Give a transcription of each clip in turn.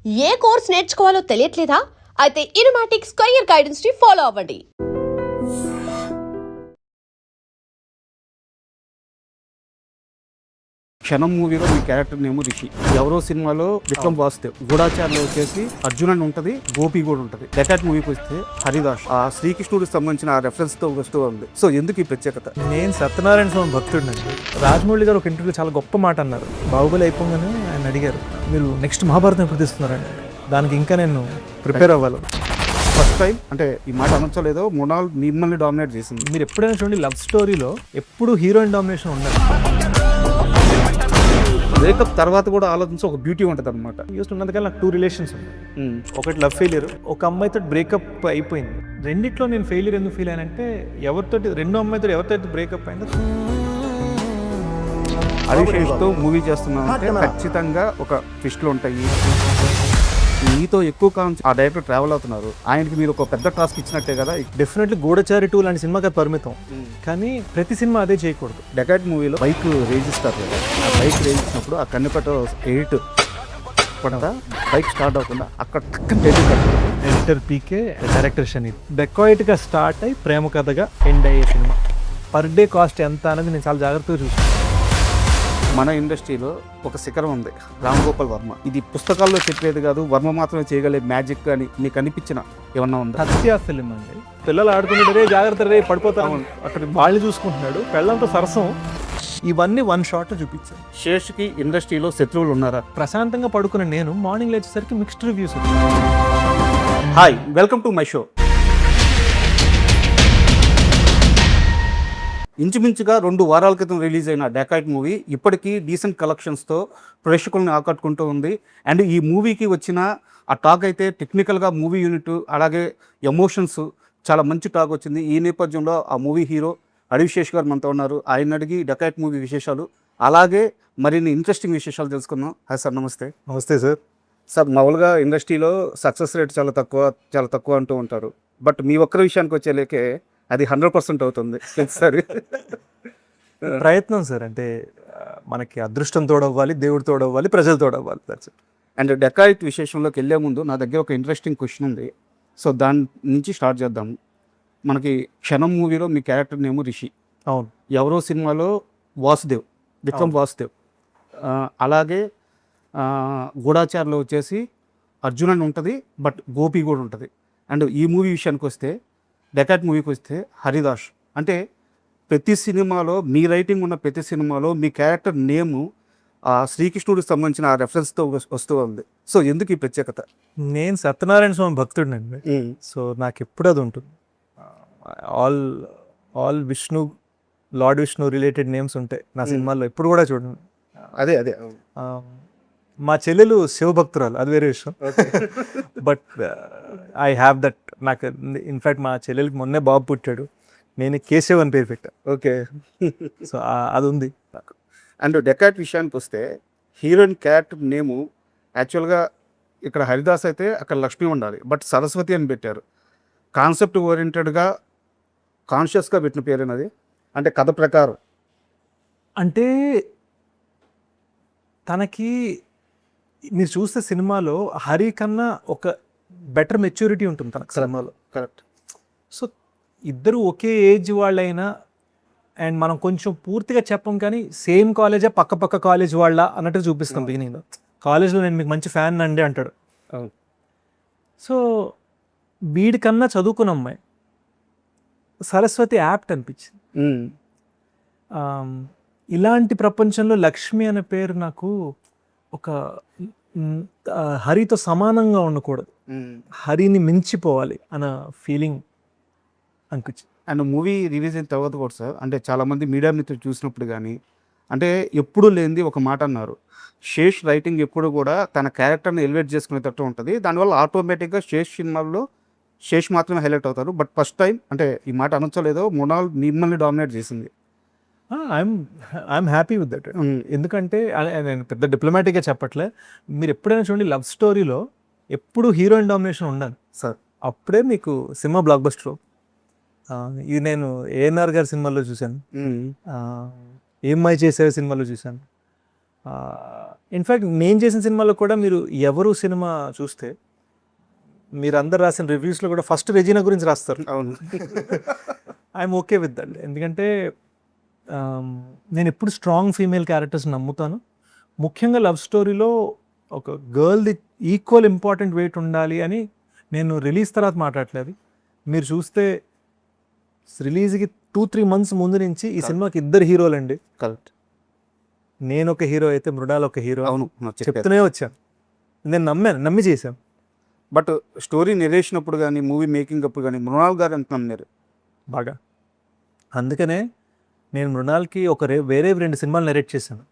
ఏ course నేర్చుకోవాలో తెలియట్లేదా? అయితే ఇనుమాటిక్స్ career guidance ని follow అవ్వండి. క్షణం మూవీలో మీ క్యారెక్టర్ నేమ్ రిషి. ఎవరో సినిమాలో విక్రమ్ వాసుదేవ్, గూఢాచార్లో వచ్చేసి అర్జున్ అని ఉంటుంది, గోపి కూడా ఉంటుంది. డెకాట్ మూవీకి వస్తే హరిదాస్. ఆ శ్రీకృష్ణుడికి సంబంధించిన ఆ రెఫరెన్స్ తో వస్తూ ఉంది. సో ఎందుకు ఈ ప్రత్యేకత? నేను సత్యనారాయణ స్వామి భక్తుడినండి. రాజమౌళి గారు ఒక ఇంటర్వ్యూలో చాలా గొప్ప మాట అన్నారు. బాహుబలి అయిపోగానే ఆయన అడిగారు, మీరు నెక్స్ట్ మహాభారతం ఎప్పుడు తీస్తున్నారండి? దానికి ఇంకా నేను ప్రిపేర్ అవ్వాలి. ఫస్ట్ టైం అంటే ఈ మాట అనొచ్చలేదో మృణాల్ మిమ్మల్ని డామినేట్ చేసింది. మీరు ఎప్పుడైనా చూడండి, లవ్ స్టోరీలో ఎప్పుడు హీరోయిన్ డామినేషన్ ఉండదు. బ్రేకప్ తర్వాత కూడా ఆలోచించి ఒక బ్యూటీ ఉంటుంది అనమాట. యూస్ ఉన్నందుకల్లా నాకు 2 రిలేషన్స్ ఉన్నాయి. ఒకటి లవ్ ఫెయిలియర్, ఒక అమ్మాయితో బ్రేకప్ అయిపోయింది. రెండిట్లో నేను ఫెయిలియర్ ఎందుకు ఫీల్ అయ్యానంటే, రెండో అమ్మాయితో ఎవరితో బ్రేకప్ అయిందో. హరిశేష్తో మూవీ చేస్తున్నాం అంటే ఖచ్చితంగా ఒక ట్విస్ట్లు ఉంటాయి. మీతో ఎక్కువ కాలం ఆ డైరెక్టర్ ట్రావెల్ అవుతున్నారు, ఆయనకి మీరు ఒక పెద్ద టాస్క్ ఇచ్చినట్టే కదా. డెఫినెట్లీ గూఢచారి 2 లాంటి సినిమాకి అది పరిమితం, కానీ ప్రతి సినిమా అదే చేయకూడదు. డెకాట్ మూవీలో బైక్ రేజ్ ఇస్తారు కదా, ఆ బైక్ రేజ్ ఇచ్చినప్పుడు ఆ కన్నెపట 8 పడతా బైక్ స్టార్ట్ అవ్వకుండా అక్కడ ఎడిటర్ పీకే, డైరెక్టర్ శని. డెకాయిట్గా స్టార్ట్ అయ్యి ప్రేమ కథగా ఎండ్ అయ్యే సినిమా. పర్ డే కాస్ట్ ఎంత అనేది నేను చాలా జాగ్రత్తగా చూసాను. మన ఇండస్ట్రీలో ఒక శిఖరం ఉంది, రామ్ గోపాల్ వర్మ. ఇది పుస్తకాల్లో చెప్పేది కాదు, వర్మ మాత్రమే చేయగలే మ్యాజిక్ అని మీకు అనిపించిన ఏమన్నా ఉందా? సత్య ఫిలిం అండి. పిల్లలు ఆడుకుంటే రే జాగ్రత్త రే పడిపోతాము, అక్కడ వాళ్ళు చూసుకుంటున్నాడు, పెళ్ళంతో సరసం. ఇవన్నీ 1 షాట్ చూపించాను. శేష్కి ఇండస్ట్రీలో శత్రువులు ఉన్నారా? ప్రశాంతంగా పడుకున్న నేను మార్నింగ్ లేచేసరికి mixed reviews. Hi, welcome to my show. ఇంచుమించుగా 2 వారాల క్రితం రిలీజ్ అయిన డెకాట్ మూవీ ఇప్పటికీ డీసెంట్ కలెక్షన్స్తో ప్రేక్షకులను ఆకట్టుకుంటూ ఉంది. అండ్ ఈ మూవీకి వచ్చిన ఆ టాక్ అయితే టెక్నికల్గా మూవీ యూనిట్ అలాగే ఎమోషన్స్ చాలా మంచి టాక్ వచ్చింది. ఈ నేపథ్యంలో ఆ మూవీ హీరో హరిశేష్ గారు మనతో ఉన్నారు. ఆయన అడిగి డెకాట్ మూవీ విశేషాలు అలాగే మరిన్ని ఇంట్రెస్టింగ్ విశేషాలు తెలుసుకుందాం. హాయ్ సార్, నమస్తే. నమస్తే సార్. సార్, మామూలుగా ఇండస్ట్రీలో సక్సెస్ రేట్ చాలా తక్కువ అంటూ ఉంటారు. బట్ మీ ఒక్కరి విషయానికి వచ్చేలేకే అది 100% అవుతుంది సరే. ప్రయత్నం సార్, అంటే మనకి అదృష్టం తోడవ్వాలి, దేవుడు తోడవ్వాలి, ప్రజలు తోడవ్వాలి. అండ్ డెకాయిట్ విశేషంలోకి వెళ్ళే ముందు నా దగ్గర ఒక ఇంట్రెస్టింగ్ క్వశ్చన్ ఉంది. సో దాని నుంచి స్టార్ట్ చేద్దాము. మనకి క్షణం మూవీలో మీ క్యారెక్టర్ నేమ్ రిషి. అవును. ఎవరో సినిమాలో వాసుదేవ్, విక్రమ్ వాసుదేవ్. అలాగే గూఢాచార్లో వచ్చేసి అర్జున్ అని ఉంటుంది, బట్ గోపి కూడా ఉంటుంది. అండ్ ఈ మూవీ విషయానికి వస్తే డెకాట్ మూవీకి వస్తే హరిదాస్. అంటే ప్రతి సినిమాలో మీ రైటింగ్ ఉన్న ప్రతి సినిమాలో మీ క్యారెక్టర్ నేము ఆ శ్రీకృష్ణుడికి సంబంధించిన ఆ రెఫరెన్స్తో వస్తూ ఉంది. సో ఎందుకు ఈ ప్రత్యేకత? నేను సత్యనారాయణ స్వామి భక్తుడినండి. సో నాకు ఎప్పుడు అది ఉంటుంది. All Vishnu, lord Vishnu related names ఉంటాయి నా సినిమాల్లో. ఎప్పుడు కూడా చూడండి. అదే మా చెల్లెలు శివభక్తురాలు, అది వేరే విషయం. But I have that. నాకు ఇన్ఫ్యాక్ట్ మా చెల్లెలకి మొన్నే బాబు పుట్టాడు, నేను కేశవ్ అని పేరు పెట్టా. ఓకే. సో అది ఉంది. అండ్ డెకాట్ విషయానికి వస్తే హీరోయిన్ క్యారెక్టర్ నేము యాక్చువల్గా ఇక్కడ హరిదాస్ అయితే అక్కడ లక్ష్మి ఉండాలి, బట్ సరస్వతి అని పెట్టారు. కాన్సెప్ట్ ఓరియంటెడ్గా కాన్షియస్గా పెట్టిన పేరేనది, అంటే కథ ప్రకారం. అంటే తనకి మీరు చూస్తే సినిమాలో హరి కన్నా ఒక బెటర్ మెచ్యూరిటీ ఉంటుంది తనకు సినిమాలో. కరెక్ట్. సో ఇద్దరు ఒకే ఏజ్ వాళ్ళైనా, అండ్ మనం కొంచెం పూర్తిగా చెప్పం కానీ సేమ్ కాలేజా పక్క కాలేజ్ వాళ్ళ అన్నట్టు చూపిస్తాం. బిగినింగ్లో కాలేజ్లో నేను మీకు మంచి ఫ్యాన్ అండి అంటాడు. సో వీడికన్నా చదువుకున్న అమ్మాయి సరస్వతి యాప్ట్ అనిపించింది. ఇలాంటి ప్రపంచంలో లక్ష్మి అనే పేరు నాకు ఒక హరితో సమానంగా ఉండకూడదు, హరిని మించిపోవాలి అన్న ఫీలింగ్ అనిపించింది. అండ్ మూవీ రిలీజ్ అయిన తర్వాత కూడా సార్, అంటే చాలామంది మీడియా మిత్రులు చూసినప్పుడు కానీ అంటే ఎప్పుడు లేనిది ఒక మాట అన్నారు, శేష్ రైటింగ్ ఎప్పుడు కూడా తన క్యారెక్టర్ని ఎలివేట్ చేసుకునేటట్టు ఉంటుంది. దానివల్ల ఆటోమేటిక్గా శేష్ సినిమాల్లో శేష్ మాత్రమే హైలైట్ అవుతారు. బట్ ఫస్ట్ టైం అంటే ఈ మాట అనొచ్చలేదో మృణాల్ మిమ్మల్ని డామినేట్ చేసింది. I'm happy with that. ఎందుకంటే నేను పెద్ద డిప్లొమాటిక్గా చెప్పట్లే. మీరు ఎప్పుడైనా చూడండి, లవ్ స్టోరీలో ఎప్పుడు హీరోయిన్ డామినేషన్ ఉండాలి సార్, అప్పుడే మీకు సినిమా బ్లాక్ బస్టర్. ఇది నేను ఏఎన్ఆర్ గారి సినిమాలో చూశాను, ఏమ్మాయి చేసే సినిమాలో చూశాను. ఇన్ఫ్యాక్ట్ నేను చేసిన సినిమాలో కూడా మీరు ఎవరు సినిమా చూస్తే మీరు అందరు రాసిన రివ్యూస్లో కూడా ఫస్ట్ రెజీనా గురించి రాస్తారు. అవును. I'm okay with that. ఎందుకంటే నేను ఎప్పుడు స్ట్రాంగ్ ఫీమేల్ క్యారెక్టర్స్ నమ్ముతాను. ముఖ్యంగా లవ్ స్టోరీలో ఒక గర్ల్ది ఈక్వల్ ఇంపార్టెంట్ వెయిట్ ఉండాలి అని నేను రిలీజ్ తర్వాత మాట్లాడలేదు. మీరు చూస్తే రిలీజ్కి 2-3 months ముందు నుంచి ఈ సినిమాకి 2 హీరోలండి. కరెక్ట్. నేను ఒక హీరో అయితే మృణాల్ ఒక హీరో. అవును, నాకు చెప్పారు. చెప్తూనే వచ్చాను. నేను నమ్మి చేశాను. బట్ స్టోరీ నెరేషన్ అప్పుడు కానీ మూవీ మేకింగ్ అప్పుడు కానీ మృణాల్ గారు ఎంత నమ్మారు బాగా. అందుకనే నేను మృణాల్కి వేరే 2 సినిమాలు నెరేట్ చేశాను.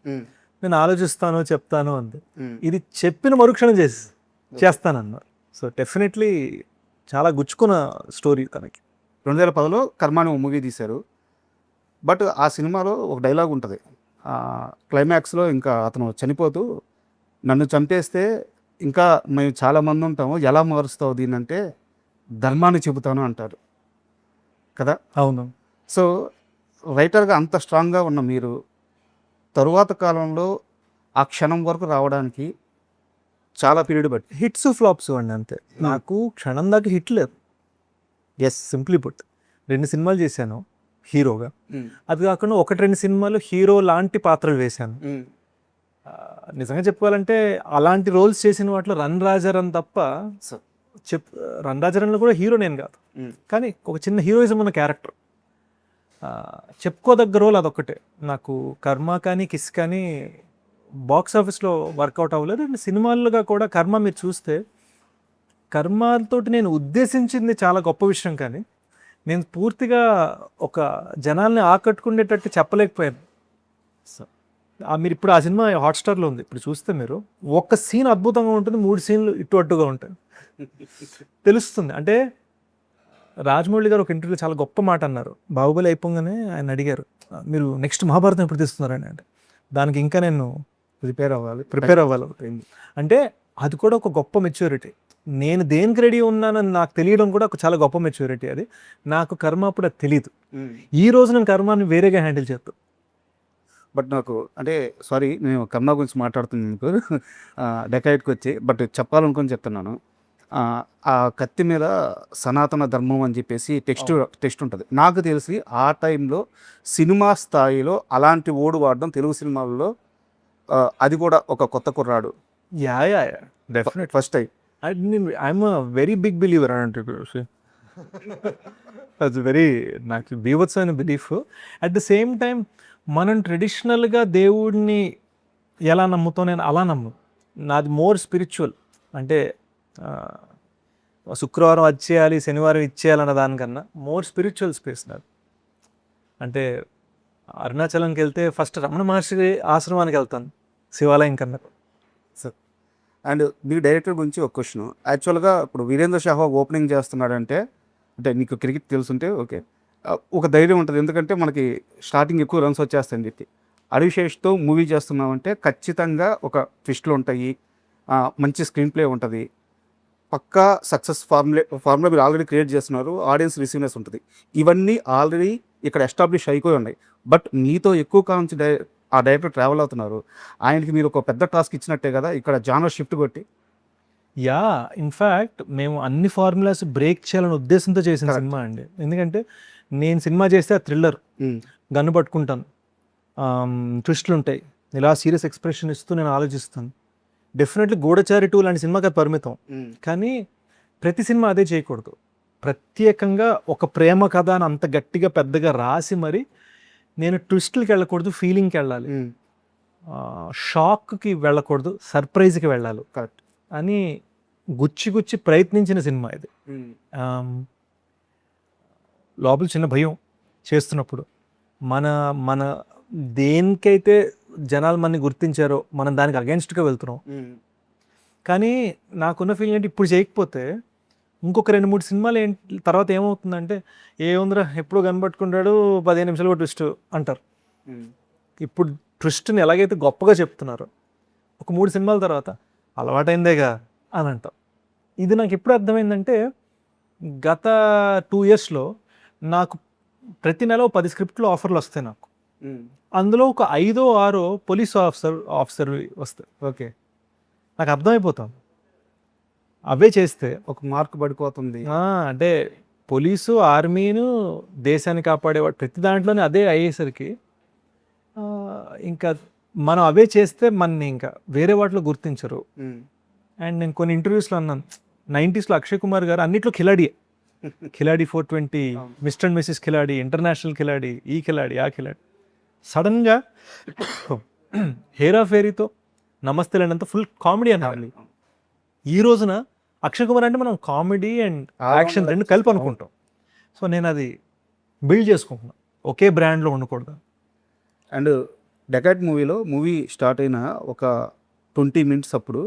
నేను ఆలోచిస్తాను చెప్తాను అంది. ఇది చెప్పిన మరుక్షణం చేస్తానన్నారు. సో డెఫినెట్లీ చాలా గుచ్చుకున్న స్టోరీ తనకి. 2010లో కర్మ అనే మూవీ తీశారు. బట్ ఆ సినిమాలో ఒక డైలాగ్ ఉంటుంది. క్లైమాక్స్లో ఇంకా అతను చనిపోతూ నన్ను చంపేస్తే ఇంకా మేము చాలామంది ఉంటాము, ఎలా మారుస్తావు దీన్ని అంటే ధర్మాన్ని చెబుతాను అంటారు కదా. అవును. సో రైటర్గా అంత స్ట్రాంగ్గా ఉన్న మీరు తరువాత కాలంలో ఆ క్షణం వరకు రావడానికి చాలా పీరియడ్ బట్టి హిట్స్ ఫ్లాప్స్ అండి అంతే. నాకు క్షణం దాకా హిట్ లేదు. ఎస్, సింప్లీ పుట్ 2 సినిమాలు చేశాను హీరోగా. అది కాకుండా 1-2 సినిమాలు హీరో లాంటి పాత్రలు వేశాను. నిజంగా చెప్పుకోవాలంటే అలాంటి రోల్స్ చేసిన వాటిలో రన్ రాజారన్ తప్ప రన్ రాజారన్లో కూడా హీరో నేను కాదు, కానీ ఒక చిన్న హీరోయిజం ఉన్న క్యారెక్టర్. చెప్పుకోదగ్గ రోల్ అదొక్కటే. నాకు కర్మ కానీ కిస్ కానీ బాక్స్ ఆఫీస్లో వర్కౌట్ అవ్వలేదు. అండ్ సినిమాలుగా కూడా కర్మ మీరు చూస్తే కర్మతోటి నేను ఉద్దేశించింది చాలా గొప్ప విషయం, కానీ నేను పూర్తిగా ఒక జనాల్ని ఆకట్టుకునేటట్టు చెప్పలేకపోయాను. సో మీరు ఇప్పుడు ఆ సినిమా హాట్స్టార్లో ఉంది. ఇప్పుడు చూస్తే మీరు ఒక్క సీన్ అద్భుతంగా ఉంటుంది, 3 సీన్లు ఇటు అట్టుగా ఉంటాయి. తెలుస్తుంది. అంటే రాజమౌళి గారు ఒక ఇంటర్వ్యూలో చాలా గొప్ప మాట అన్నారు. బాహుబలి అయిపోగానే ఆయన అడిగారు, మీరు నెక్స్ట్ మహాభారతం ఎప్పుడు తీస్తున్నారని. అంటే దానికి ఇంకా నేను ప్రిపేర్ అవ్వాలి. అంటే అది కూడా ఒక గొప్ప మెచ్యూరిటీ. నేను దేనికి రెడీ ఉన్నానని నాకు తెలియడం కూడా ఒక చాలా గొప్ప మెచ్యూరిటీ. అది నాకు కర్మ అప్పుడు అది తెలియదు. ఈ రోజు నేను కర్మాన్ని వేరేగా హ్యాండిల్ చేస్తాను. బట్ నాకు అంటే సారీ, నేను కర్మ గురించి మాట్లాడుతున్నాను మీకు డెకాయిట్కి వచ్చి, బట్ చెప్పాలనుకొని చెప్తున్నాను. ఆ కత్తి మీద సనాతన ధర్మం అని చెప్పేసి టెక్స్ట్ ఉంటుంది. నాకు తెలిసి ఆ టైంలో సినిమా స్థాయిలో అలాంటి ఓడు వాడడం తెలుగు సినిమాల్లో అది కూడా ఒక కొత్త కుర్రాడు. Definite first time. I am very big believer అంటే అది వెరీ నాకు బీభత్సమైన belief. At the same time మనం ట్రెడిషనల్గా దేవుడిని ఎలా నమ్ముతాం, నేను అలా నమ్ము. నాది మోర్ స్పిరిచువల్. అంటే శుక్రవారం అది చేయాలి, శనివారం ఇచ్చేయాలన్న దానికన్నా మోర్ స్పిరిచువల్ స్పేస్ నాది. అంటే అరుణాచలంకి వెళ్తే ఫస్ట్ రమణ మహర్షి ఆశ్రమానికి వెళ్తాను, శివాలయం కన్నా. అండ్ మీకు డైరెక్టర్ గురించి ఒక క్వశ్చన్. యాక్చువల్గా ఇప్పుడు వీరేంద్ర సెహ్వాగ్ ఓపెనింగ్ చేస్తున్నాడంటే, అంటే నీకు క్రికెట్ తెలుసుంటే ఓకే, ఒక ధైర్యం ఉంటుంది. ఎందుకంటే మనకి స్టార్టింగ్ ఎక్కువ రన్స్ వచ్చేస్తాయని చెప్పి. అడివిశేష్తో మూవీ చేస్తున్నామంటే ఖచ్చితంగా ఒక ట్విస్ట్లు ఉంటాయి, మంచి స్క్రీన్ ప్లే ఉంటుంది, పక్కా సక్సెస్ ఫార్ములా మీరు ఆల్రెడీ క్రియేట్ చేస్తున్నారు, ఆడియన్స్ రిసీవ్నెస్ ఉంటుంది. ఇవన్నీ ఆల్రెడీ ఇక్కడ ఎస్టాబ్లిష్ అయిపోయి ఉన్నాయి. బట్ మీతో ఎక్కువ కాలం నుంచి ఆ డైరెక్టర్ ట్రావెల్ అవుతున్నారు. ఆయనకి మీరు ఒక పెద్ద టాస్క్ ఇచ్చినట్టే కదా ఇక్కడ జానర్ షిఫ్ట్ కొట్టి. యా, ఇన్ఫ్యాక్ట్ మేము అన్ని ఫార్ములాస్ బ్రేక్ చేయాలనే ఉద్దేశంతో చేసిన సినిమా అండి. ఎందుకంటే నేను సినిమా చేస్తే ఆ థ్రిల్లర్, గన్ను పట్టుకుంటాను, ట్విస్ట్లు ఉంటాయి, ఇలా సీరియస్ ఎక్స్ప్రెషన్ ఇస్తూ నేను ఆలోచిస్తాను. డెఫినెట్లీ గూఢచారి 2 లాంటి సినిమాకి అది పరిమితం, కానీ ప్రతి సినిమా అదే చేయకూడదు. ప్రత్యేకంగా ఒక ప్రేమ కథ అని అంత గట్టిగా పెద్దగా రాసి మరి నేను ట్విస్ట్లకి వెళ్ళకూడదు, ఫీలింగ్కి వెళ్ళాలి, షాక్కి వెళ్ళకూడదు, సర్ప్రైజ్కి వెళ్ళాలి కరెక్ట్ అని గుచ్చి ప్రయత్నించిన సినిమా ఇది. లోపల చిన్న భయం చేస్తున్నప్పుడు మన దేనికైతే జనాలు మనని గుర్తించారో మనం దానికి అగెన్స్ట్గా వెళ్తున్నాం. కానీ నాకున్న ఫీలింగ్ ఏంటి, ఇప్పుడు చేయకపోతే ఇంకొక 2-3 సినిమాలు తర్వాత ఏమవుతుందంటే, ఏముందిరా ఎప్పుడు కనబట్టుకుంటాడు 15 నిమిషాలు ట్విస్ట్ అంటారు. ఇప్పుడు ట్విస్ట్ని ఎలాగైతే గొప్పగా చెప్తున్నారో ఒక 3 సినిమాల తర్వాత అలవాటైందేగా అని అంటాం. ఇది నాకు ఎప్పుడు అర్థమైందంటే, గత 2 yearsలో నాకు ప్రతి నెల 10 స్క్రిప్ట్లు ఆఫర్లు వస్తాయి నాకు. అందులో ఒక 5 or 6 పోలీస్ ఆఫీసర్ వస్తాయి. ఓకే, నాకు అర్థమైపోతాం అవే చేస్తే ఒక మార్క్ పడిపోతుంది. అంటే పోలీసు, ఆర్మీను, దేశాన్ని కాపాడేవాడు ప్రతి దాంట్లోనే అదే అయ్యేసరికి ఇంకా మనం అవే చేస్తే మనని ఇంకా వేరే వాటిలో గుర్తించరు. అండ్ నేను కొన్ని ఇంటర్వ్యూస్లో అన్నాను, 90s అక్షయ్ కుమార్ గారు అన్నిట్లో ఖిలాడియే. Khiladi 420, mister and missus Khiladi, international Khiladi, ఈ ఖిలాడి, ఆ ఖిలాడి. సడన్గా హేరా ఫేరీతో నమస్తే లేనంత ఫుల్ కామెడీ అనాలి. ఈ రోజున అక్షయ్ కుమార్ అంటే మనం కామెడీ అండ్ యాక్షన్ రెండు కలిపి అనుకుంటాం. సో నేను అది బిల్డ్ చేసుకుంటున్నాను, ఒకే బ్రాండ్లో ఉండకూడదు. అండ్ డెకాట్ మూవీ స్టార్ట్ అయిన ఒక 20 minutes అప్పుడు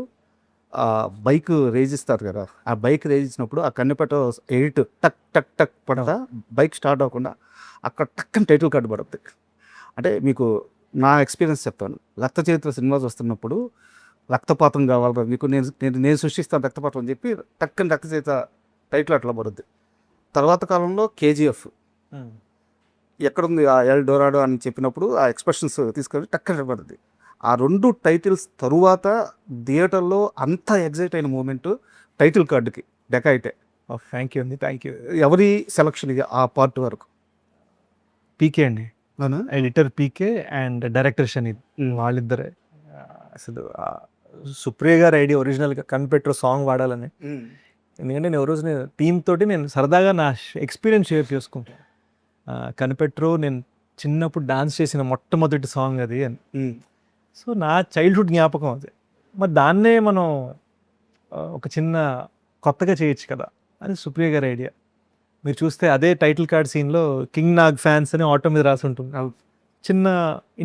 ఆ బైక్ రేజ్ ఇస్తారు కదా, ఆ బైక్ రేజ్ ఇచ్చినప్పుడు ఆ కన్నెపట ఎడిట్ టక్ టక్ టక్ పడతా బైక్ స్టార్ట్ అవ్వకుండా అక్కడ టక్కని టైటిల్ కార్డు పడుతుంది. అంటే మీకు నా ఎక్స్పీరియన్స్ చెప్తాను. రక్త చరిత్ర సినిమా చూస్తున్నప్పుడు రక్తపాతం కావాలి మీకు, నేను సృష్టిస్తాను రక్తపాతం అని చెప్పి టక్కని రక్త చరిత్ర టైటిల్ అట్లా పడుద్ది. తర్వాత కాలంలో కేజీఎఫ్ ఎక్కడుంది ఆ ఎల్ డొరాడో అని చెప్పినప్పుడు ఆ ఎక్స్ప్రెషన్స్ తీసుకొని టక్కన పడుతుంది. ఆ 2 టైటిల్స్ తరువాత థియేటర్లో అంత ఎగ్జైట్ అయిన మూమెంట్ టైటిల్ కార్డుకి డెకాయిటే. థ్యాంక్ యూ అండి, థ్యాంక్ యూ. ఎవరి సెలక్షన్ ఇది ఆ పార్ట్ వరకు? పీకే అండి, ఎడిటర్ పీకే అండ్ డైరెక్టర్ షనీద్, వాళ్ళిద్దరే. అసలు సుప్రియ గారి ఐడియా ఒరిజినల్గా కనిపెట్రో సాంగ్ వాడాలని. ఎందుకంటే నేను రోజు టీమ్ తోటి నేను సరదాగా నా ఎక్స్పీరియన్స్ షేర్ చేసుకుంటాను. కనిపెట్రో నేను చిన్నప్పుడు డాన్స్ చేసిన మొట్టమొదటి సాంగ్ అది అని. సో నా చైల్డ్హుడ్ జ్ఞాపకం అది. మరి దాన్నే మనం ఒక చిన్న కొత్తగా చేయొచ్చు కదా అని సుప్రియ గారి ఐడియా. మీరు చూస్తే అదే టైటిల్ కార్డ్ సీన్లో కింగ్ నాగ్ ఫ్యాన్స్ అని ఆటో మీద రాసి ఉంటుంది. చిన్న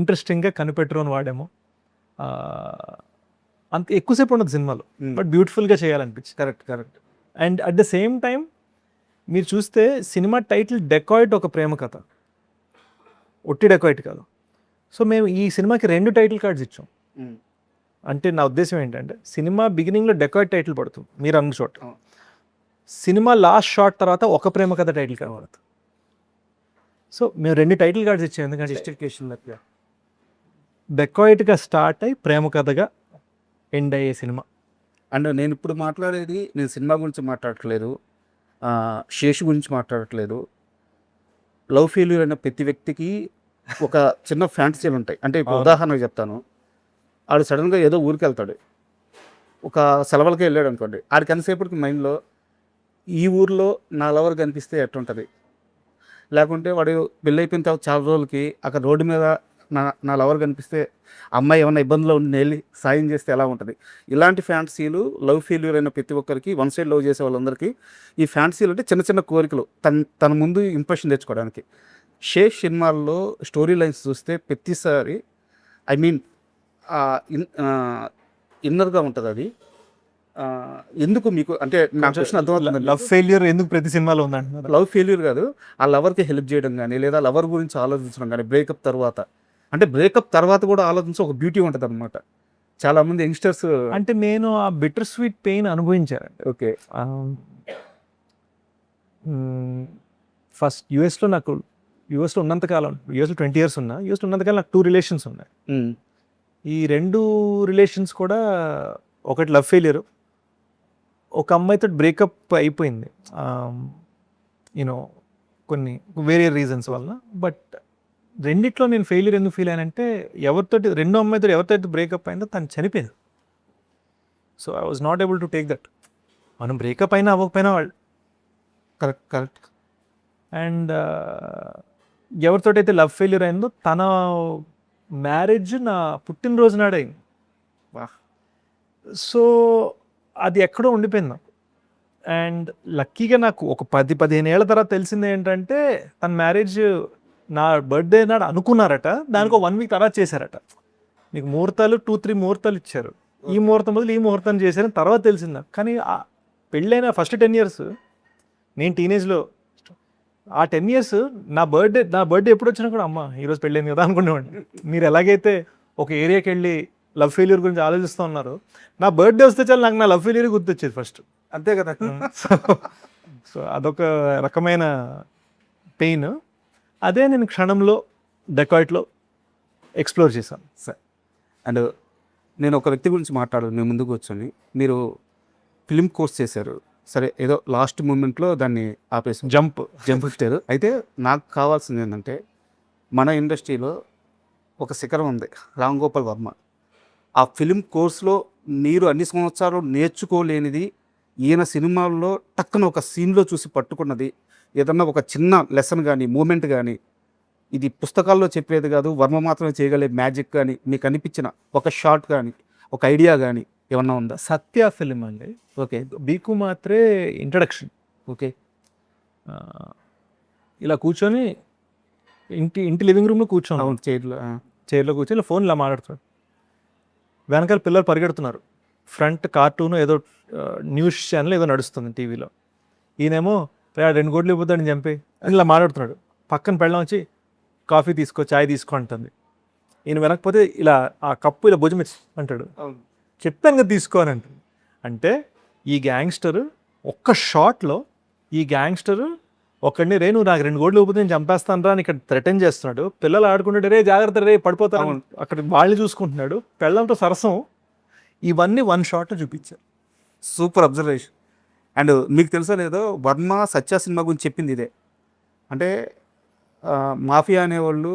ఇంట్రెస్టింగ్గా కనిపెట్రో అని వాడాము. అంత ఎక్కువసేపు ఉండదు సినిమాలో, బట్ బ్యూటిఫుల్గా చేయాలనిపించి. Correct. And at the same time మీరు చూస్తే సినిమా టైటిల్ డెకాయిట్, ఒక ప్రేమ కథ, ఒట్టి డెకాయిట్ కాదు. సో మేము ఈ సినిమాకి 2 టైటిల్ కార్డ్స్ ఇచ్చాం. అంటే నా ఉద్దేశం ఏంటంటే సినిమా బిగినింగ్లో డెకాయిట్ టైటిల్ పడుతుంది మీరు అన్న చోట, సినిమా లాస్ట్ షాట్ తర్వాత ఒక ప్రేమ కథ టైటిల్ కార్డ్ పడుతుంది. సో మేము 2 టైటిల్ కార్డ్స్ ఇచ్చాం, ఎందుకంటే జస్టిఫికేషన్ డెకాయిట్గా స్టార్ట్ అయ్యి ప్రేమ కథగా ఎండ్ అయ్యే సినిమా. అండ్ నేను ఇప్పుడు మాట్లాడేది నేను సినిమా గురించి మాట్లాడట్లేదు, శేషు గురించి మాట్లాడట్లేదు. లవ్ ఫెయిల్యూర్ అయిన ప్రతి వ్యక్తికి ఒక చిన్న ఫ్యాంటసీలు ఉంటాయి. అంటే ఇప్పుడు ఉదాహరణకు చెప్తాను, ఆడు సడన్గా ఏదో ఊరికి వెళ్తాడు, ఒక సెలవులకి వెళ్ళాడు అనుకోండి, ఆడికి ఎంతసేపటికి మైండ్లో ఈ ఊర్లో నా లవర్ కనిపిస్తే ఎట్టుంటుంది, లేకుంటే వాడు పెళ్ళి అయిపోయిన తర్వాత చాలా రోజులకి అక్కడ రోడ్డు మీద నా లవర్ కనిపిస్తే అమ్మాయి ఏమైనా ఇబ్బందులో ఉండి వెళ్ళి సాయం చేస్తే ఎలా ఉంటుంది. ఇలాంటి ఫ్యాంటసీలు లవ్ ఫెయిల్యూర్ అయిన ప్రతి ఒక్కరికి, వన్ సైడ్ లవ్ చేసే వాళ్ళందరికీ ఈ ఫ్యాంటసీలు అంటే చిన్న చిన్న కోరికలు తన ముందు ఇంప్రెషన్ తెచ్చుకోవడానికి. షేష్ సినిమాల్లో స్టోరీ లైన్స్ చూస్తే ప్రతిసారి ఇన్నర్గా ఉంటుంది అది. ఎందుకు మీకు అంటే నా క్వశ్చన్ అర్థమవుతుంది, లవ్ ఫెయిల్యూర్ ఎందుకు ప్రతి సినిమాలో ఉందంటున్నారు? లవ్ ఫెయిల్యూర్ కాదు, ఆ లవర్కి హెల్ప్ చేయడం కానీ లేదా లవర్ గురించి ఆలోచించడం కానీ, బ్రేకప్ తర్వాత అంటే బ్రేకప్ తర్వాత కూడా ఆలోచించి ఒక బ్యూటీ ఉంటుంది అనమాట. చాలామంది యంగ్స్టర్స్ అంటే నేను ఆ బిటర్ స్వీట్ పెయిన్ అనుభవించారండి. ఓకే, ఫస్ట్ యూఎస్లో ఉన్నంతకాలం, యూఎస్లో 20 years ఉన్నా, యూఎస్లో ఉన్నంతకాలం నాకు 2 relations ఉన్నాయి. ఈ 2 relations కూడా ఒకటి లవ్ ఫెయిల్యూర్, ఒక అమ్మాయితో బ్రేకప్ అయిపోయింది యూనో కొన్ని వేరే రీజన్స్ వల్ల. బట్ రెండిట్లో నేను ఫెయిల్యూర్ ఎందుకు ఫీల్ అయ్యానంటే రెండో అమ్మాయితో ఎవరితో బ్రేకప్ అయిందో తను చనిపోయింది. So I was not able to take that. మనం బ్రేకప్ అయినా అవ్వకపోయినా వాళ్ళు కరెక్ట్. అండ్ ఎవరితోటైతే లవ్ ఫెయిల్యూర్ అయిందో తన మ్యారేజ్ నా పుట్టినరోజు నాడు అయింది. సో అది ఎక్కడో ఉండిపోయింది నాకు. అండ్ లక్కీగా నాకు ఒక 10-15 ఏళ్ల తర్వాత తెలిసింది ఏంటంటే తన మ్యారేజ్ నా బర్త్డే నాడు అనుకున్నారట, దానికి 1 week తర్వాత చేశారట. మీకు ముహూర్తాలు 2-3 ముహూర్తాలు ఇచ్చారు, ఈ ముహూర్తం బదులు ఈ ముహూర్తం చేశారని తర్వాత తెలిసింది నాకు. కానీ పెళ్ళైన ఫస్ట్ 10 years నేను టీనేజ్లో, ఆ 10 years నా బర్త్డే ఎప్పుడు వచ్చినా కూడా అమ్మ ఈరోజు పెళ్ళైంది కదా అనుకునేవాడిని. మీరు ఎలాగైతే ఒక ఏరియాకి వెళ్ళి లవ్ ఫెయిల్యూర్ గురించి ఆలోచిస్తూ ఉన్నారు, నా బర్త్డే వస్తే చాలు నాకు నా లవ్ ఫెయిల్యూర్ గుర్తొచ్చేది ఫస్ట్. అంతే కదా. సో అదొక రకమైన పెయిన్. అదే నేను క్షణంలో డెకాయిట్లో ఎక్స్ప్లోర్ చేశాను. సార్ అండ్ నేను ఒక వ్యక్తి గురించి మాట్లాడాలి మీ ముందుకు కూర్చొని. మీరు ఫిలిం కోర్స్ చేశారు, సరే ఏదో లాస్ట్ మూమెంట్లో దాన్ని ఆపేసి జంప్ పెట్టారు. అయితే నాకు కావాల్సింది ఏంటంటే మన ఇండస్ట్రీలో ఒక శిఖరం ఉంది, రామ్ గోపాల్ వర్మ. ఆ ఫిలిం కోర్స్లో మీరు అన్ని సంవత్సరాలు నేర్చుకోలేనిది ఈయన సినిమాల్లో టక్కున ఒక సీన్లో చూసి పట్టుకున్నది, ఏదన్నా ఒక చిన్న లెసన్ కానీ మూమెంట్ కానీ, ఇది పుస్తకాల్లో చెప్పేది కాదు, వర్మ మాత్రమే చేయగలిగే మ్యాజిక్ కానీ మీకు అనిపించిన ఒక షార్ట్ కానీ ఒక ఐడియా కానీ ఏమన్నా ఉందా? సత్య ఫిలిం అండి. ఓకే బీకు మాత్రే ఇంట్రడక్షన్. ఓకే ఇలా కూర్చొని ఇంటి లివింగ్ రూమ్లో కూర్చోను, అవును చైర్లో కూర్చొని ఇలా ఫోన్ ఇలా మాట్లాడుతున్నాడు. వెనకాల పిల్లలు పరిగెడుతున్నారు, ఫ్రంట్ కార్టూన్ ఏదో న్యూస్ ఛానల్ ఏదో నడుస్తుంది టీవీలో. ఈయనేమో 2 కోట్లు ఇవ్వద్దని చంపి అని ఇలా మాట్లాడుతున్నాడు. పక్కన పెళ్ళం వచ్చి కాఫీ తీసుకో, చాయ్ తీసుకో అంటుంది. ఈయన వెనకపోతే ఇలా ఆ కప్పు ఇలా భుజం అంటాడు, చెప్తాను కదా తీసుకో అని అంటుంది. అంటే ఈ గ్యాంగ్స్టర్ ఒక్క షాట్లో ఈ గ్యాంగ్స్టర్ ఒకడిని రే నువ్వు నాకు 2 కోట్లు ఇవ్వకపోతే నేను చంపేస్తాను రా అని ఇక్కడ థ్రెటన్ చేస్తున్నాడు. పిల్లలు ఆడుకుంటాడు, రే జాగ్రత్త రే పడిపోతాను, అక్కడ వాళ్ళని చూసుకుంటున్నాడు, పెళ్ళంతో సరసం. ఇవన్నీ 1 షాట్లో చూపించారు. Super observation. అండ్ మీకు తెలుసా లేదో వర్మ సత్య సినిమా గురించి చెప్పింది ఇదే. అంటే మాఫియా అనేవాళ్ళు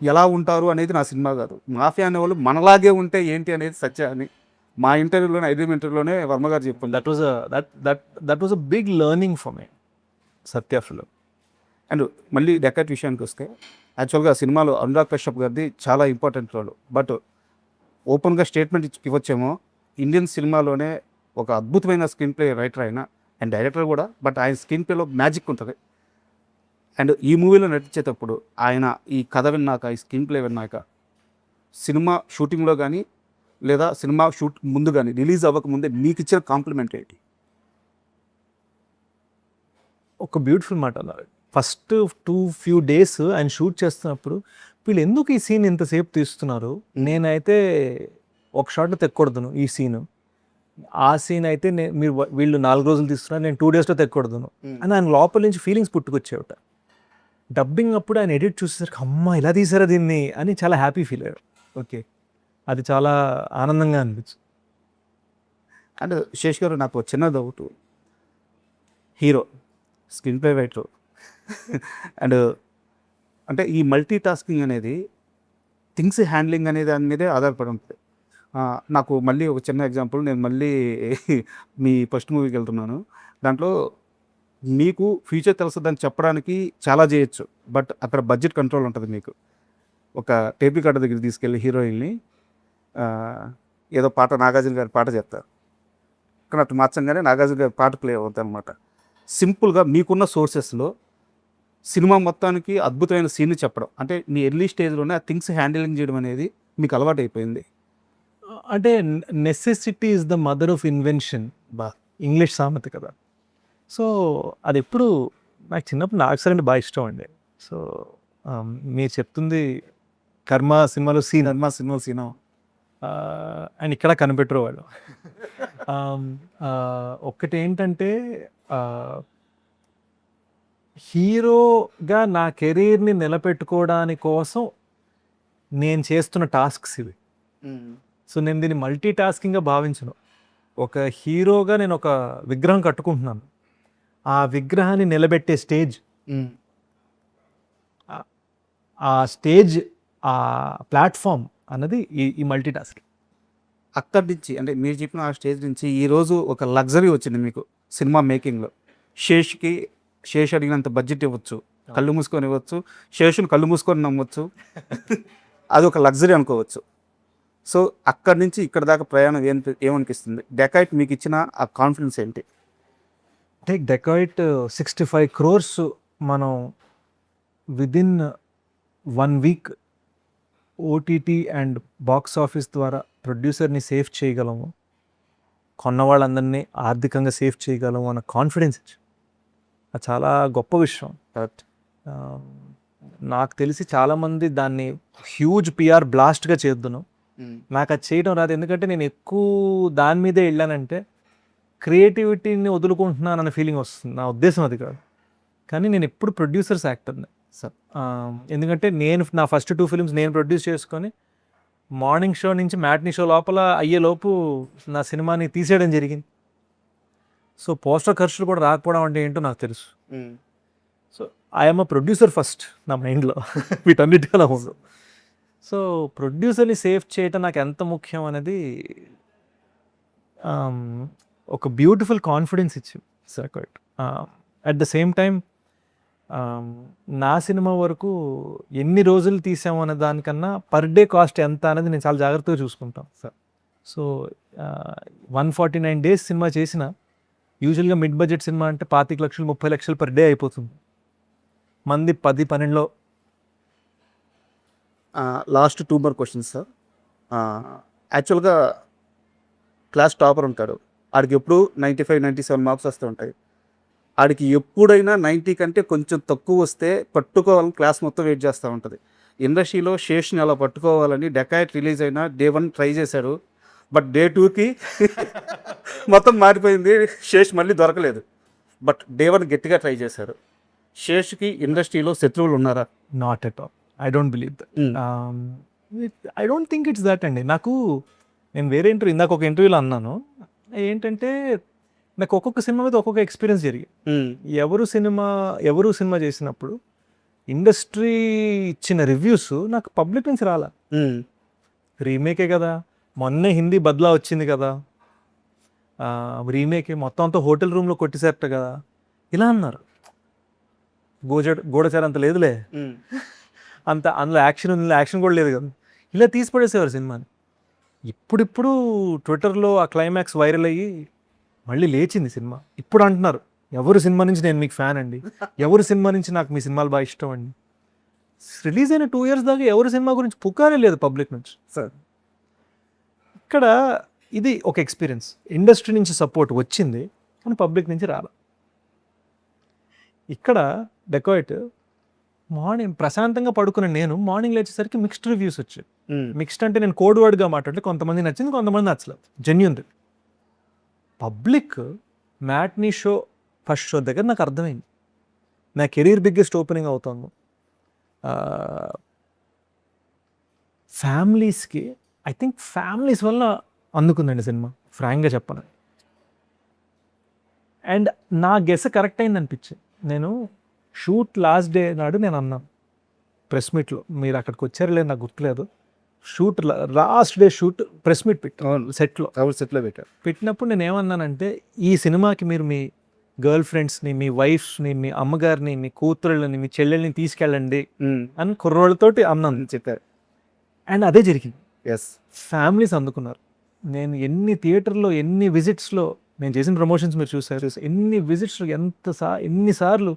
ఎలా ఉంటారు అనేది నా సినిమా కాదు, మాఫియా అనేవాళ్ళు మనలాగే ఉంటే ఏంటి అనేది సత్య అని మా ఇంటర్వ్యూలోనే 5 ఇంటర్వ్యూలోనే వర్మ గారు చెప్పింది. That was a big learning for me Satya film. And మళ్ళీ డెకట్ విషయానికి వస్తే యాక్చువల్గా సినిమాలో అనురాగ్ కశ్యప్ గారిది చాలా ఇంపార్టెంట్ రోల్. బట్ ఓపెన్గా స్టేట్మెంట్ ఇవ్వచ్చేమో, ఇండియన్ సినిమాలోనే ఒక అద్భుతమైన స్క్రీన్ ప్లే రైటర్ అయినా అండ్ డైరెక్టర్ కూడా. బట్ ఆయన స్క్రీన్ ప్లేలో మ్యాజిక్ ఉంటుంది. అండ్ ఈ మూవీలో నటించేటప్పుడు ఆయన ఈ కథ విన్నాక, ఈ స్క్రీన్ ప్లే విన్నాక, సినిమా షూటింగ్లో కానీ లేదా సినిమా షూట్ ముందు కానీ రిలీజ్ అవ్వకముందే మీకు ఇచ్చిన కాంప్లిమెంట్ ఏంటి? ఒక బ్యూటిఫుల్ మాట అన్నారు. ఫస్ట్ 2 days ఆయన షూట్ చేస్తున్నప్పుడు వీళ్ళు ఎందుకు ఈ సీన్ ఇంతసేపు తీస్తున్నారు, నేనైతే ఒక షాట్లో తెక్కకూడదును ఈ సీను, ఆ సీన్ అయితే వీళ్ళు 4 రోజులు తీస్తున్నారు, నేను 2 daysలో తెక్కకూడదును అని ఆయన లోపల నుంచి ఫీలింగ్స్ పుట్టుకొచ్చేవట. డబ్బింగ్ అప్పుడు ఆయన ఎడిట్ చూసేసరికి అమ్మ ఇలా తీసారా దీన్ని అని చాలా హ్యాపీ ఫీల్ అయ్యారు. ఓకే, అది చాలా ఆనందంగా అనిపించింది. అండ్ శేష్ గారు నాకు చిన్న doubt, hero screen play writer and అంటే ఈ మల్టీ టాస్కింగ్ అనేది థింగ్స్ హ్యాండ్లింగ్ అనే దాని మీదే ఆధారపడి ఉంటుంది. నాకు మళ్ళీ ఒక చిన్న ఎగ్జాంపుల్, నేను మళ్ళీ మీ ఫస్ట్ మూవీకి వెళ్తున్నాను. దాంట్లో మీకు ఫ్యూచర్ తెలుస్తుందని చెప్పడానికి చాలా చేయొచ్చు, బట్ అక్కడ బడ్జెట్ కంట్రోల్ ఉంటుంది. మీకు ఒక టేప్ రికార్డర్ దగ్గర తీసుకెళ్ళి హీరోయిన్ని ఏదో పాట, నాగార్జున గారి పాట చెప్తారు, కానీ అటు మార్చంగానే నాగార్జున గారి పాట ప్లే అవుతుంది అనమాట. సింపుల్గా మీకున్న సోర్సెస్లో సినిమా మొత్తానికి అద్భుతమైన సీన్ చెప్పడం, అంటే మీ ఎర్లీ స్టేజ్లోనే ఆ థింగ్స్ హ్యాండిలింగ్ చేయడం అనేది మీకు అలవాటు అయిపోయింది. అంటే necessity is the mother of invention, English సామెత కదా. సో అది ఎప్పుడు నాకు చిన్నప్పుడు నాకు సరే బాగా ఇష్టం అండి. సో మీరు చెప్తుంది కర్మ సినిమాలో సీన్, అండ్ ఇక్కడ కనిపెట్టరు వాళ్ళు. ఒక్కటి ఏంటంటే హీరోగా నా కెరీర్ని నిలబెట్టుకోవడానికి కోసం నేను చేస్తున్న టాస్క్స్ ఇవి. సో నేను దీన్ని మల్టీ టాస్కింగ్గా భావించను. ఒక హీరోగా నేను ఒక విగ్రహం కట్టుకుంటున్నాను, ఆ విగ్రహాన్ని నిలబెట్టే స్టేజ్, ఆ స్టేజ్, ఆ ప్లాట్ఫామ్ అన్నది ఈ మల్టీ టాస్కింగ్. అక్కడి నుంచి అంటే మీరు చెప్పిన ఆ స్టేజ్ నుంచి ఈరోజు ఒక లగ్జరీ వచ్చింది మీకు సినిమా మేకింగ్లో. శేష్ అడిగినంత బడ్జెట్ ఇవ్వచ్చు, కళ్ళు మూసుకొని ఇవ్వచ్చు, శేషుని కళ్ళు మూసుకొని నమ్మవచ్చు, అది ఒక లగ్జరీ అనుకోవచ్చు. సో అక్కడి నుంచి ఇక్కడ దాకా ప్రయాణం ఏమనిపిస్తుంది? డెకాయిట్ మీకు ఇచ్చిన ఆ కాన్ఫిడెన్స్ ఏంటి? డెకాయిట్ 65 crores మనం within 1 week OTT and box office ద్వారా ప్రొడ్యూసర్ని సేఫ్ చేయగలము, కొన్న వాళ్ళందరినీ ఆర్థికంగా సేఫ్ చేయగలము అన్న కాన్ఫిడెన్స్ ఇచ్చి, అది చాలా గొప్ప విషయం. నాకు తెలిసి చాలామంది దాన్ని హ్యూజ్ పిఆర్ బ్లాస్ట్గా చేద్దును, నాకు అది చేయడం రాదు. ఎందుకంటే నేను ఎక్కువ దాని మీదే వెళ్ళానంటే క్రియేటివిటీని వదులుకుంటున్నాను అన్న ఫీలింగ్ వస్తుంది. నా ఉద్దేశం అది కాదు, కానీ నేను ఎప్పుడు ప్రొడ్యూసర్స్ యాక్టర్ని, సార్ ఎందుకంటే నేను నా ఫస్ట్ 2 ఫిల్మ్స్ నేను ప్రొడ్యూస్ చేసుకొని మార్నింగ్ షో నుంచి మ్యాట్నీ షో లోపల అయ్యేలోపు నా సినిమాని తీసేయడం జరిగింది. సో పోస్టర్ ఖర్చులు కూడా రాకపోవడం అంటే ఏంటో నాకు తెలుసు. So I'm a producer first నా మైండ్లో వీటన్నిటికలా ఉంది. సో ప్రొడ్యూసర్ని సేవ్ చేయటం నాకు ఎంత ముఖ్యం అనేది ఒక బ్యూటిఫుల్ కాన్ఫిడెన్స్ ఇచ్చింది sir. Correct. At the same time నా సినిమా వరకు ఎన్ని రోజులు తీసాము అనే దానికన్నా పర్ డే కాస్ట్ ఎంత అనేది నేను చాలా జాగ్రత్తగా చూసుకుంటాను సార్. సో 149 days సినిమా చేసిన యూజువల్గా మిడ్ బడ్జెట్ సినిమా అంటే 25 లక్షలు 30 లక్షలు పర్ డే అయిపోతుంది. మంది 10-12లో. Last 2 more questions sir. యాక్చువల్గా క్లాస్ టాపర్ ఉంటాడు, ఆడికి ఎప్పుడు 95-97 మార్క్స్ వస్తూ ఉంటాయి. ఆడికి ఎప్పుడైనా 90 కంటే కొంచెం తక్కువ వస్తే పట్టుకోవాలని క్లాస్ మొత్తం వెయిట్ చేస్తూ ఉంటుంది. ఇండస్ట్రీలో శేష్ని అలా పట్టుకోవాలని డెకాయిట్ రిలీజ్ అయినా Day 1 ట్రై చేశాడు, బట్ Day 2కి మొత్తం మారిపోయింది. శేష్ మళ్ళీ దొరకలేదు, బట్ Day 1 గట్టిగా ట్రై చేశాడు. శేష్కి ఇండస్ట్రీలో శత్రువులు ఉన్నారా? Not at all. I don't believe that. I don't think it's that అండి. నేను వేరే ఇందాక ఒక ఇంటర్వ్యూలో అన్నాను ఏంటంటే నాకు ఒక్కొక్క సినిమా మీద ఒక్కొక్క ఎక్స్పీరియన్స్ జరిగి ఎవరు సినిమా చేసినప్పుడు ఇండస్ట్రీ ఇచ్చిన రివ్యూస్ నాకు పబ్లిక్ నుంచి రాలా. రీమేకే కదా, మొన్నే హిందీ బద్లా వచ్చింది కదా, రీమేకే మొత్తం అంతా హోటల్ రూమ్లో కొట్టిసేట కదా, ఇలా అన్నారు. గూఢచారి అంత లేదులే, అంత అందులో యాక్షన్ కూడా లేదు కదా, ఇలా తీసి పడేసేవారు సినిమాని. ఇప్పుడు ట్విట్టర్లో ఆ క్లైమాక్స్ వైరల్ అయ్యి మళ్ళీ లేచింది సినిమా. ఇప్పుడు అంటున్నారు ఎవరు సినిమా నుంచి నేను మీకు ఫ్యాన్ అండి, ఎవరు సినిమా నుంచి నాకు మీ సినిమాలు బాగా ఇష్టం అండి. రిలీజ్ అయిన 2 years దాకా ఎవరు సినిమా గురించి పుకారే లేదు పబ్లిక్ నుంచి సార్. ఇక్కడ ఇది ఒక ఎక్స్పీరియన్స్. ఇండస్ట్రీ నుంచి సపోర్ట్ వచ్చింది కానీ పబ్లిక్ నుంచి రాల. ఇక్కడ డెకాయిట్ మార్నింగ్ ప్రశాంతంగా పడుకున్న నేను మార్నింగ్ లేచేసరికి మిక్స్డ్ రివ్యూస్ వచ్చాయి. మిక్స్డ్ అంటే నేను కోడ్ వర్డ్గా మాట్లాడితే కొంతమంది నచ్చింది, కొంతమంది నచ్చలేదు. Genuine. Public matinee show first show దగ్గర నాకు అర్థమైంది నా కెరీర్ బిగ్గెస్ట్ ఓపెనింగ్ అవుతాను. ఫ్యామిలీస్కి ఐ థింక్ ఫ్యామిలీస్ వల్ల అందుకుందండి సినిమా, ఫ్రాంక్గా చెప్పను. అండ్ నా గెస్ కరెక్ట్ అయింది అనిపించింది. నేను షూట్ లాస్ట్ డే నాడు నేను అన్నాను ప్రెస్ మీట్లో, మీరు అక్కడికి వచ్చారు లేదు నాకు గుర్తులేదు, shoot last day shoot press meet పెట్టాను సెట్లో పెట్టినప్పుడు నేను ఏమన్నానంటే ఈ సినిమాకి మీరు మీ గర్ల్ ఫ్రెండ్స్ని, మీ వైఫ్స్ని, మీ అమ్మగారిని, మీ కూతురులని, మీ చెల్లెల్ని తీసుకెళ్ళండి అని కుర్రోళ్ళతోటి అన్నాను చెప్పారు. అండ్ అదే జరిగింది. ఫ్యామిలీస్ అందుకున్నారు. నేను ఎన్ని థియేటర్లో ఎన్ని విజిట్స్లో నేను చేసిన ప్రమోషన్స్ మీరు చూసారు, ఎన్ని విజిట్స్లో ఎన్నిసార్లు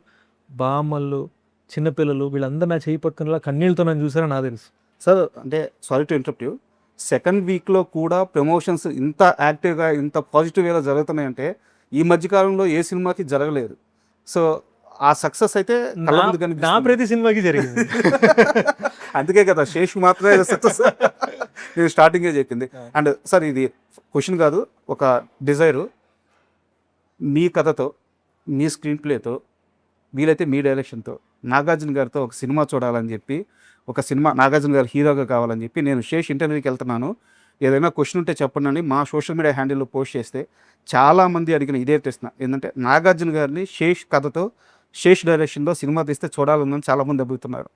బామ్మలు చిన్నపిల్లలు వీళ్ళందరూ నా చేయి పట్టుకునేలా కన్నీళ్ళతో నన్ను చూసారో నాకు తెలుసు సార్. అంటే sorry to interrupt you, second వీక్లో కూడా ప్రమోషన్స్ ఇంత యాక్టివ్గా ఇంత పాజిటివ్ వేలో జరుగుతున్నాయంటే ఈ మధ్యకాలంలో ఏ సినిమాకి జరగలేదు. సో ఆ సక్సెస్ అయితే నా ప్రతి సినిమాకి జరిగింది. అందుకే కదా శేష్ మాత్రమే సక్సెస్ నేను స్టార్టింగే చెప్పింది. అండ్ సార్ ఇది క్వశ్చన్ కాదు, ఒక డిజైరు. మీ కథతో, మీ స్క్రీన్ ప్లేతో, వీలైతే మీ డైరెక్షన్తో నాగార్జున గారితో ఒక సినిమా చూడాలని చెప్పి, ఒక సినిమా నాగార్జున గారు హీరోగా కావాలని చెప్పి నేను శేష్ ఇంటర్వ్యూకి వెళ్తున్నాను, ఏదైనా క్వశ్చన్ ఉంటే చెప్పండి అని మా సోషల్ మీడియా హ్యాండిల్లో పోస్ట్ చేస్తే చాలామంది అడిగిన ఇదే ప్రశ్న ఏంటంటే నాగార్జున గారిని శేష్ కథతో శేష్ డైరెక్షన్లో సినిమా తీస్తే చూడాలని చాలామంది అడుగుతున్నారు.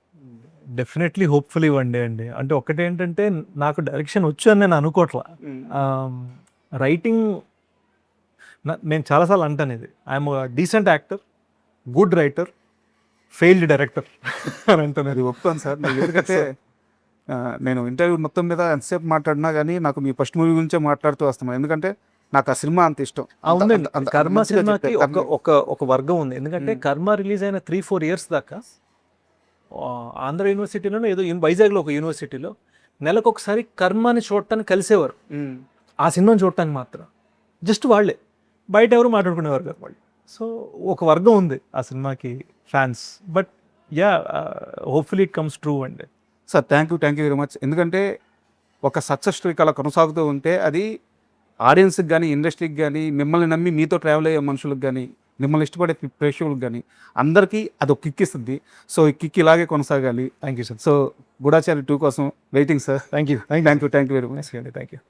డెఫినెట్లీ హోప్ఫుల్లీ వన్ డే అండి. అంటే ఒకటేంటంటే నాకు డైరెక్షన్ వచ్చు అని నేను అనుకోవట్లా. రైటింగ్ నేను చాలాసార్లు అంటాను ఇది, I'm decent actor, good writer, failed director అని అంటాను. అది ఒప్పుకోను సార్. ఎందుకంటే నేను ఇంటర్వ్యూ మొత్తం మీద ఎంతసేపు మాట్లాడినా కానీ నాకు మీ ఫస్ట్ మూవీ గురించే మాట్లాడుతూ వస్తున్నాను, ఎందుకంటే నాకు ఆ సినిమా అంత ఇష్టం. అవునండి, కర్మ సినిమాకి ఒక వర్గం ఉంది. ఎందుకంటే కర్మ రిలీజ్ అయిన 3-4 years దాకా ఆంధ్ర యూనివర్సిటీలోనో ఏదో వైజాగ్లో ఒక యూనివర్సిటీలో నెలకు ఒకసారి కర్మని చూడటానికి కలిసేవారు, ఆ సినిమాని చూడటానికి మాత్రం. జస్ట్ వాళ్ళే, బయట ఎవరు మాట్లాడుకునేవారు కదా వాళ్ళు. సో ఒక వర్గం ఉంది ఆ సినిమాకి fans. But ya, hopefully it comes true అండి. Sir thank you very much. ఎందుకంటే ఒక సక్సెస్ స్టోరీ అలా కొనసాగుతూ ఉంటే అది ఆడియన్స్కి కానీ, ఇండస్ట్రీకి కానీ, మిమ్మల్ని నమ్మి మీతో ట్రావెల్ అయ్యే మనుషులకు కానీ మిమ్మల్ని ఇష్టపడే ప్రేక్షకులకు కానీ అందరికీ అదొక కిక్ ఇస్తుంది. సో ఈ కిక్ ఇలాగే కొనసాగాలి. Thank you sir. సో గూఢాచారి 2 కోసం waiting sir. Thank you thank you very much. Thank you.